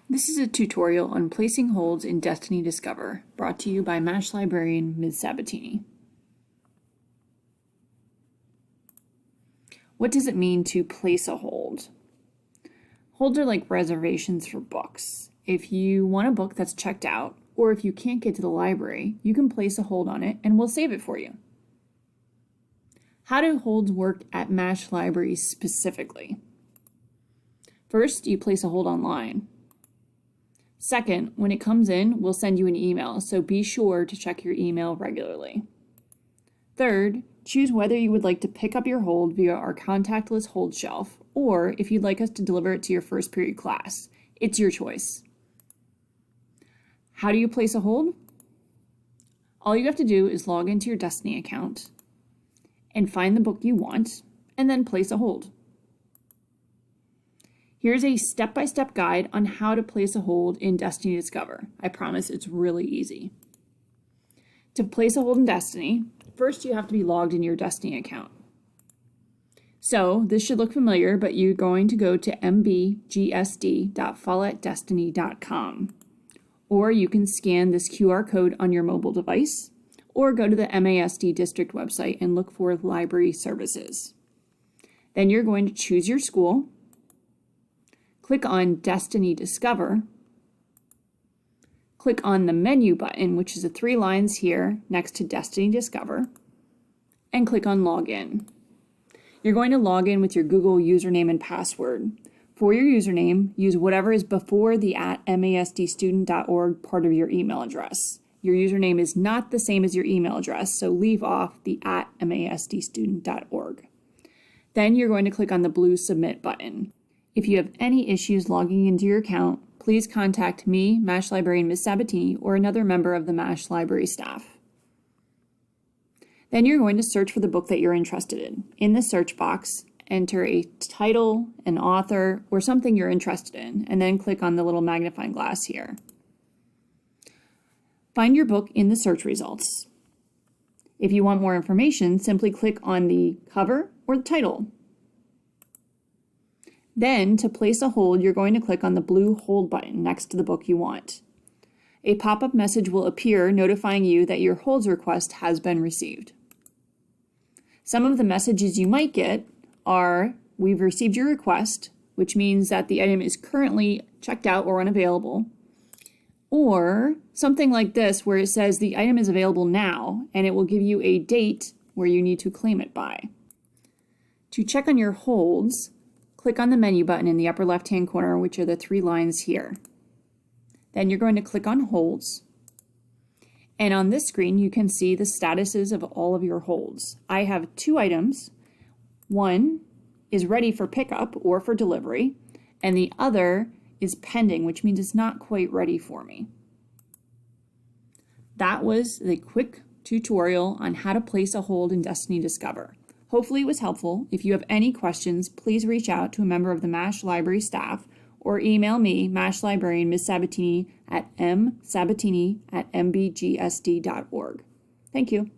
This is a tutorial on placing holds in Destiny Discover, brought to you by MASH librarian Ms. Sabatini. What does it mean to place a hold? Holds are like reservations for books. If you want a book that's checked out, or if you can't get to the library, you can place a hold on it and we'll save it for you. How do holds work at MASH libraries specifically? First, you place a hold online. Second, when it comes in, we'll send you an email, so be sure to check your email regularly. Third, choose whether you would like to pick up your hold via our contactless hold shelf, or if you'd like us to deliver it to your first period class. It's your choice. How do you place a hold? All you have to do is log into your Destiny account and find the book you want, and then place a hold. Here's a step-by-step guide on how to place a hold in Destiny Discover. I promise it's really easy. To place a hold in Destiny, first you have to be logged in your Destiny account. So this should look familiar, but you're going to go to mbgsd.followadestiny.com. Or you can scan this QR code on your mobile device, or go to the MASD district website and look for library services. Then you're going to choose your school, click on Destiny Discover, click on the menu button, which is the 3 lines here next to Destiny Discover, and click on Login. You're going to log in with your Google username and password. For your username, use whatever is before the @masdstudent.org part of your email address. Your username is not the same as your email address, so leave off the @masdstudent.org. Then you're going to click on the blue Submit button. If you have any issues logging into your account, please contact me, MASH librarian Ms. Sabatini, or another member of the MASH library staff. Then you're going to search for the book that you're interested in. In the search box, enter a title, an author, or something you're interested in, and then click on the little magnifying glass here. Find your book in the search results. If you want more information, simply click on the cover or the title. Then, to place a hold, you're going to click on the blue hold button next to the book you want. A pop-up message will appear notifying you that your holds request has been received. Some of the messages you might get are, "We've received your request," which means that the item is currently checked out or unavailable, or something like this where it says the item is available now, and it will give you a date where you need to claim it by. To check on your holds, click on the menu button in the upper left-hand corner, which are the 3 lines here. Then you're going to click on Holds. And on this screen, you can see the statuses of all of your holds. I have 2 items. One is ready for pickup or for delivery, and the other is pending, which means it's not quite ready for me. That was the quick tutorial on how to place a hold in Destiny Discover. Hopefully it was helpful. If you have any questions, please reach out to a member of the MASH library staff or email me, MASH librarian Ms. Sabatini at msabatini@mbgsd.org. Thank you.